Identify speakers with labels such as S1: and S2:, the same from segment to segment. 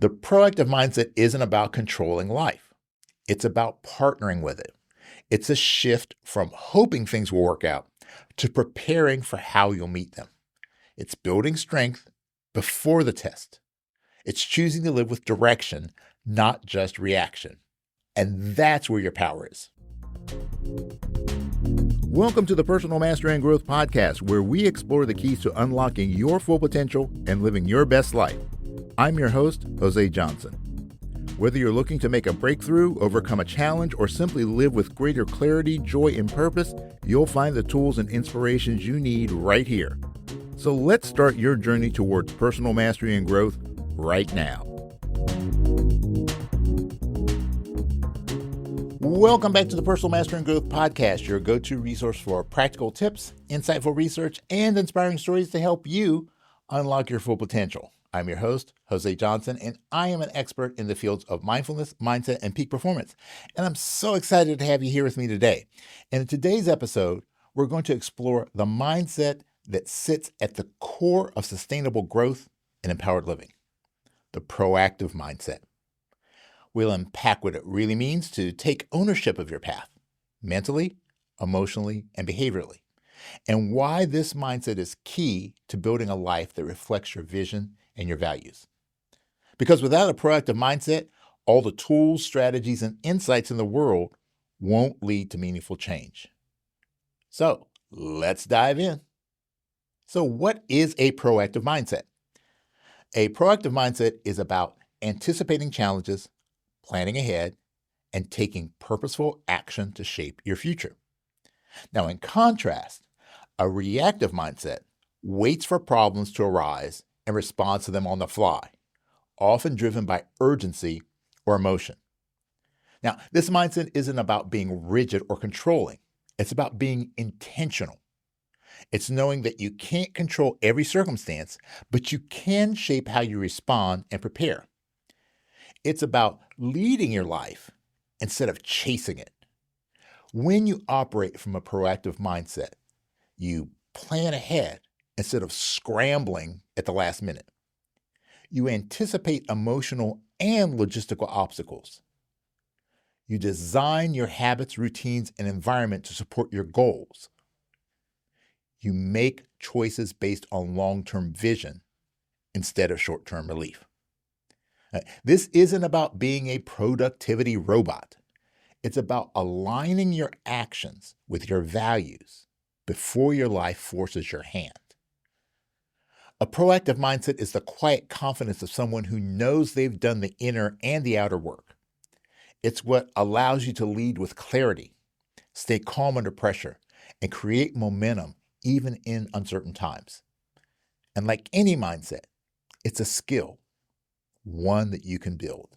S1: The proactive mindset isn't about controlling life. It's about partnering with it. It's a shift from hoping things will work out to preparing for how you'll meet them. It's building strength before the test. It's choosing to live with direction, not just reaction. And that's where your power is. Welcome to the Personal Mastery and Growth Podcast, where we explore the keys to unlocking your full potential and living your best life. I'm your host, Jose Johnson. Whether you're looking to make a breakthrough, overcome a challenge, or simply live with greater clarity, joy, and purpose, you'll find the tools and inspirations you need right here. So let's start your journey towards personal mastery and growth right now. Welcome back to the Personal Mastery and Growth Podcast, your go-to resource for practical tips, insightful research, and inspiring stories to help you unlock your full potential. I'm your host, Jose Johnson, and I am an expert in the fields of mindfulness, mindset, and peak performance. And I'm so excited to have you here with me today. And in today's episode, we're going to explore the mindset that sits at the core of sustainable growth and empowered living, the proactive mindset. We'll unpack what it really means to take ownership of your path, mentally, emotionally, and behaviorally, and why this mindset is key to building a life that reflects your vision and your values. Because without a proactive mindset, all the tools, strategies, and insights in the world won't lead to meaningful change. So let's dive in. So what is a proactive mindset? A proactive mindset is about anticipating challenges, planning ahead, and taking purposeful action to shape your future. Now, in contrast, a reactive mindset waits for problems to arise and responds to them on the fly, often driven by urgency or emotion. Now, this mindset isn't about being rigid or controlling. It's about being intentional. It's knowing that you can't control every circumstance, but you can shape how you respond and prepare. It's about leading your life instead of chasing it. When you operate from a proactive mindset, you plan ahead instead of scrambling at the last minute. You anticipate emotional and logistical obstacles. You design your habits, routines, and environment to support your goals. You make choices based on long-term vision instead of short-term relief. This isn't about being a productivity robot. It's about aligning your actions with your values before your life forces your hand. A proactive mindset is the quiet confidence of someone who knows they've done the inner and the outer work. It's what allows you to lead with clarity, stay calm under pressure, and create momentum even in uncertain times. And like any mindset, it's a skill, one that you can build.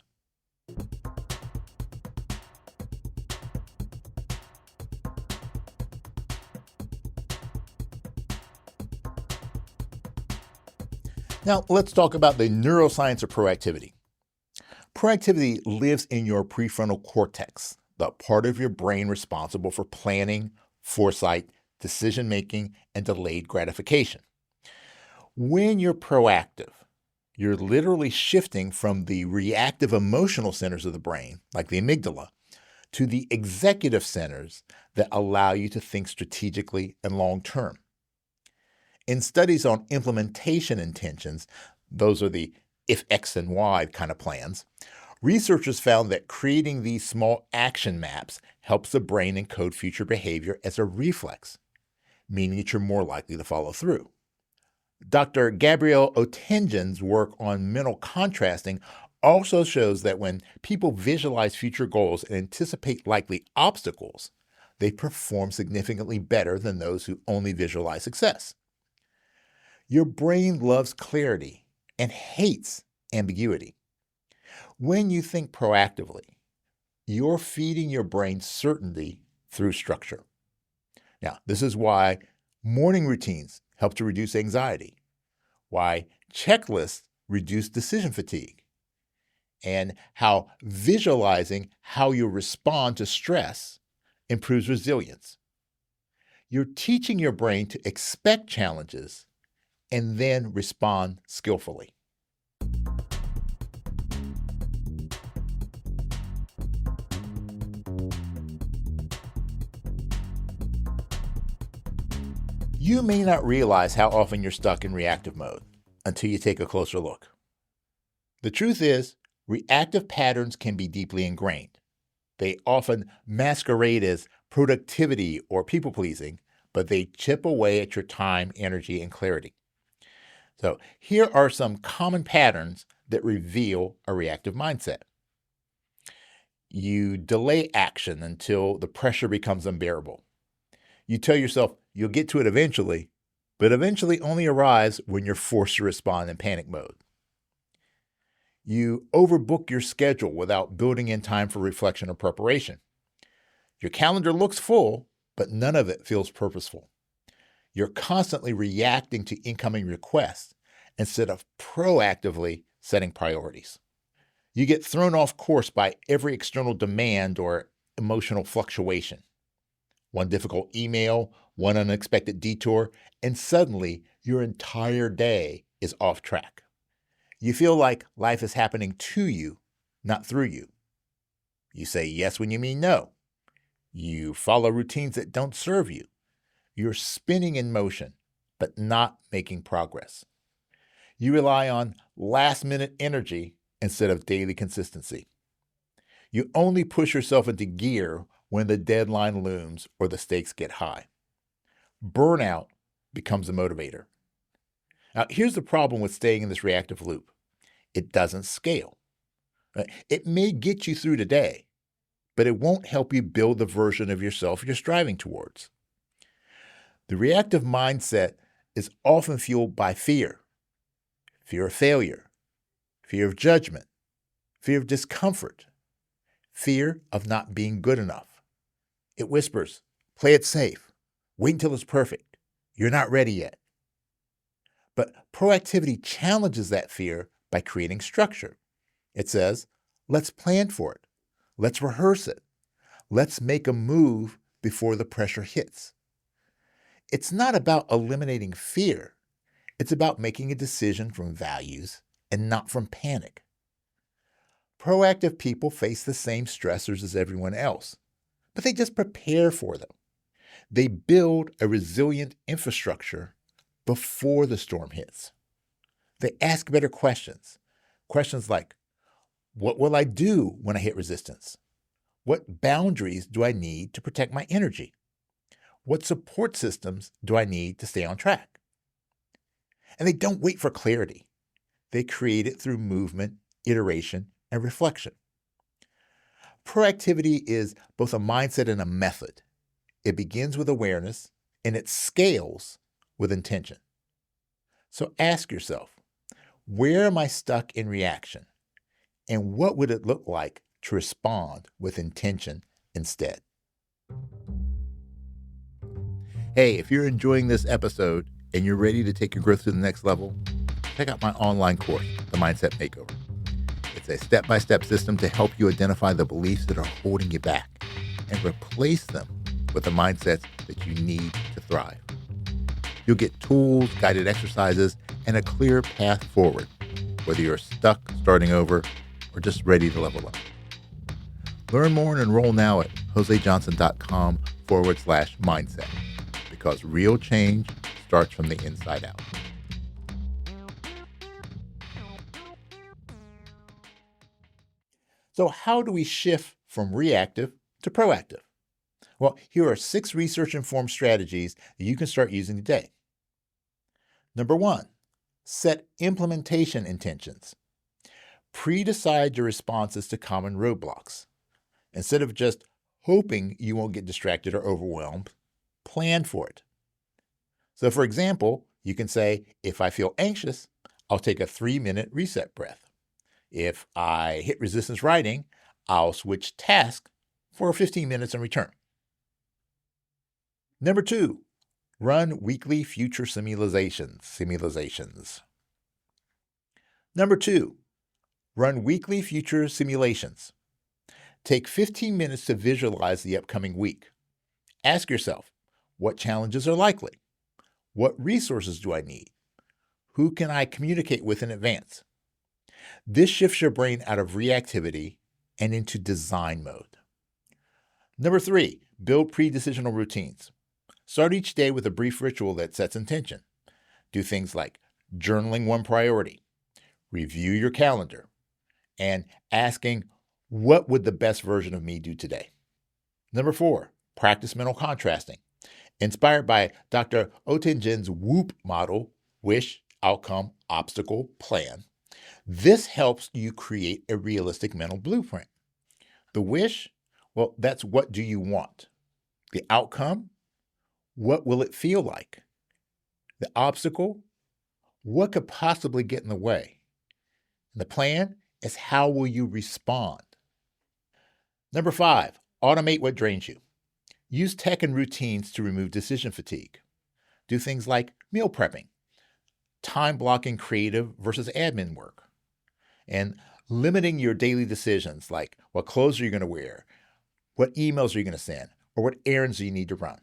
S1: Now, let's talk about the neuroscience of proactivity. Proactivity lives in your prefrontal cortex, the part of your brain responsible for planning, foresight, decision-making, and delayed gratification. When you're proactive, you're literally shifting from the reactive emotional centers of the brain, like the amygdala, to the executive centers that allow you to think strategically and long-term. In studies on implementation intentions, those are the if X and Y kind of plans, researchers found that creating these small action maps helps the brain encode future behavior as a reflex, meaning that you're more likely to follow through. Dr. Gabrielle Otengen's work on mental contrasting also shows that when people visualize future goals and anticipate likely obstacles, they perform significantly better than those who only visualize success. Your brain loves clarity and hates ambiguity. When you think proactively, you're feeding your brain certainty through structure. Now, this is why morning routines help to reduce anxiety, why checklists reduce decision fatigue, and how visualizing how you respond to stress improves resilience. You're teaching your brain to expect challenges and then respond skillfully. You may not realize how often you're stuck in reactive mode until you take a closer look. The truth is, reactive patterns can be deeply ingrained. They often masquerade as productivity or people-pleasing, but they chip away at your time, energy, and clarity. So here are some common patterns that reveal a reactive mindset. You delay action until the pressure becomes unbearable. You tell yourself you'll get to it eventually, but eventually only arrives when you're forced to respond in panic mode. You overbook your schedule without building in time for reflection or preparation. Your calendar looks full, but none of it feels purposeful. You're constantly reacting to incoming requests instead of proactively setting priorities. You get thrown off course by every external demand or emotional fluctuation. One difficult email, one unexpected detour, and suddenly your entire day is off track. You feel like life is happening to you, not through you. You say yes when you mean no. You follow routines that don't serve you. You're spinning in motion, but not making progress. You rely on last-minute energy instead of daily consistency. You only push yourself into gear when the deadline looms or the stakes get high. Burnout becomes a motivator. Now, here's the problem with staying in this reactive loop. It doesn't scale. It may get you through today, but it won't help you build the version of yourself you're striving towards. The reactive mindset is often fueled by fear of failure, fear of judgment, fear of discomfort, fear of not being good enough. It whispers, play it safe, wait until it's perfect, you're not ready yet. But proactivity challenges that fear by creating structure. It says, let's plan for it. Let's rehearse it. Let's make a move before the pressure hits. It's not about eliminating fear. It's about making a decision from values and not from panic. Proactive people face the same stressors as everyone else, but they just prepare for them. They build a resilient infrastructure before the storm hits. They ask better questions. Questions like, what will I do when I hit resistance? What boundaries do I need to protect my energy? What support systems do I need to stay on track? And they don't wait for clarity. They create it through movement, iteration, and reflection. Proactivity is both a mindset and a method. It begins with awareness, and it scales with intention. So ask yourself, where am I stuck in reaction? And what would it look like to respond with intention instead? Hey, if you're enjoying this episode and you're ready to take your growth to the next level, check out my online course, The Mindset Makeover. It's a step-by-step system to help you identify the beliefs that are holding you back and replace them with the mindsets that you need to thrive. You'll get tools, guided exercises, and a clear path forward, whether you're stuck, starting over, or just ready to level up. Learn more and enroll now at josejohnson.com/mindset, because real change starts from the inside out. So how do we shift from reactive to proactive? Well, here are 6 research-informed strategies that you can start using today. Number 1, set implementation intentions. Pre-decide your responses to common roadblocks. Instead of just hoping you won't get distracted or overwhelmed, plan for it. So for example, you can say, if I feel anxious, I'll take a 3-minute reset breath. If I hit resistance writing, I'll switch tasks for 15 minutes and return. Number 2, run weekly future simulations. Number 2, run weekly future simulations. Take 15 minutes to visualize the upcoming week. Ask yourself, what challenges are likely? What resources do I need? Who can I communicate with in advance? This shifts your brain out of reactivity and into design mode. Number 3, build pre-decisional routines. Start each day with a brief ritual that sets intention. Do things like journaling one priority, review your calendar, and asking, what would the best version of me do today? Number 4, practice mental contrasting. Inspired by Dr. Oettingen WOOP model, wish, outcome, obstacle, plan. This helps you create a realistic mental blueprint. The wish, well, that's what do you want? The outcome, what will it feel like? The obstacle, what could possibly get in the way? And the plan is how will you respond? Number 5, automate what drains you. Use tech and routines to remove decision fatigue. Do things like meal prepping, time blocking creative versus admin work, and limiting your daily decisions like what clothes are you going to wear, what emails are you going to send, or what errands do you need to run.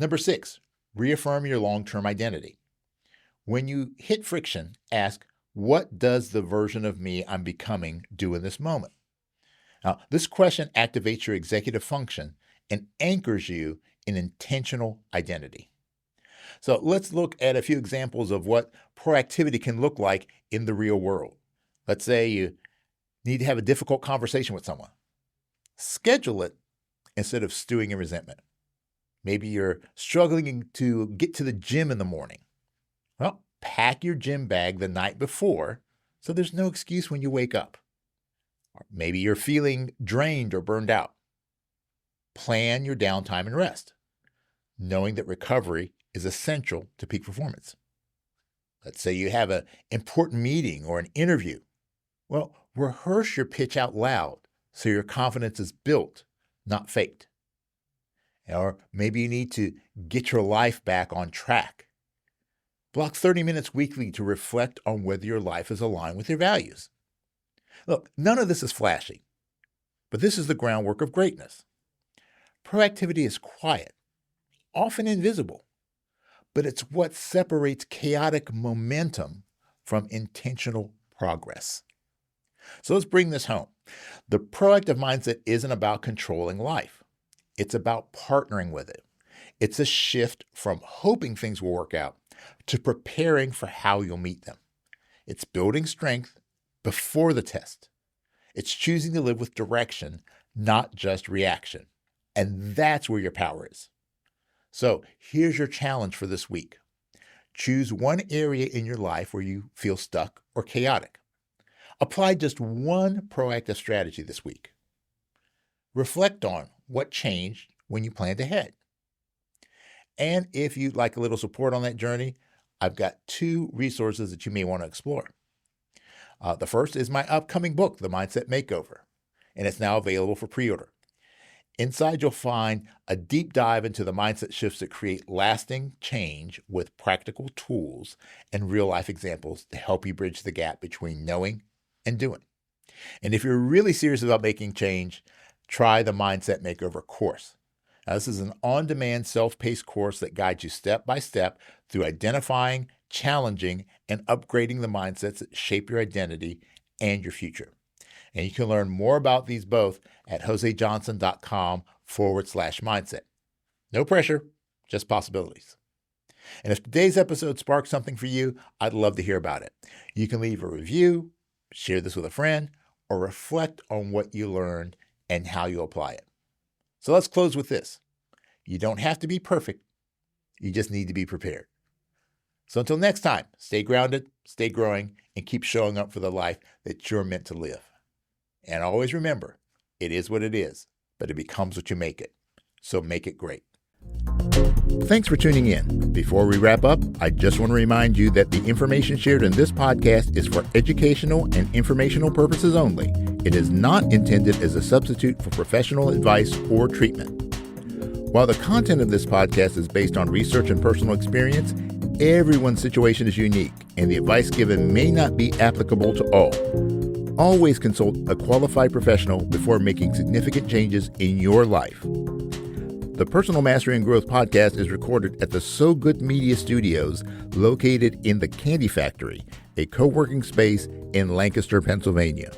S1: Number 6, reaffirm your long-term identity. When you hit friction, ask, what does the version of me I'm becoming do in this moment? Now, this question activates your executive function and anchors you in intentional identity. So let's look at a few examples of what proactivity can look like in the real world. Let's say you need to have a difficult conversation with someone. Schedule it instead of stewing in resentment. Maybe you're struggling to get to the gym in the morning. Well, pack your gym bag the night before so there's no excuse when you wake up. Or maybe you're feeling drained or burned out. Plan your downtime and rest, knowing that recovery is essential to peak performance. Let's say you have an important meeting or an interview. Well, rehearse your pitch out loud so your confidence is built, not faked. Or maybe you need to get your life back on track. Block 30 minutes weekly to reflect on whether your life is aligned with your values. Look, none of this is flashy, but this is the groundwork of greatness. Proactivity is quiet, often invisible, but it's what separates chaotic momentum from intentional progress. So let's bring this home. The proactive mindset isn't about controlling life. It's about partnering with it. It's a shift from hoping things will work out to preparing for how you'll meet them. It's building strength before the test. It's choosing to live with direction, not just reaction. And that's where your power is. So here's your challenge for this week. Choose one area in your life where you feel stuck or chaotic. Apply just one proactive strategy this week. Reflect on what changed when you planned ahead. And if you'd like a little support on that journey, I've got 2 resources that you may want to explore. The first is my upcoming book, The Mindset Makeover, and it's now available for pre-order. Inside, you'll find a deep dive into the mindset shifts that create lasting change with practical tools and real-life examples to help you bridge the gap between knowing and doing. And if you're really serious about making change, try the Mindset Makeover course. Now, this is an on-demand, self-paced course that guides you step by step through identifying, challenging, and upgrading the mindsets that shape your identity and your future. And you can learn more about these both at josejohnson.com/mindset. No pressure, just possibilities. And if today's episode sparked something for you, I'd love to hear about it. You can leave a review, share this with a friend, or reflect on what you learned and how you apply it. So let's close with this. You don't have to be perfect. You just need to be prepared. So until next time, stay grounded, stay growing, and keep showing up for the life that you're meant to live. And always remember, it is what it is, but it becomes what you make it. So make it great. Thanks for tuning in. Before we wrap up, I just want to remind you that the information shared in this podcast is for educational and informational purposes only. It is not intended as a substitute for professional advice or treatment. While the content of this podcast is based on research and personal experience, everyone's situation is unique, and the advice given may not be applicable to all. Always consult a qualified professional before making significant changes in your life. The Personal Mastery and Growth podcast is recorded at the So Good Media Studios, located in the Candy Factory, a co-working space in Lancaster, Pennsylvania.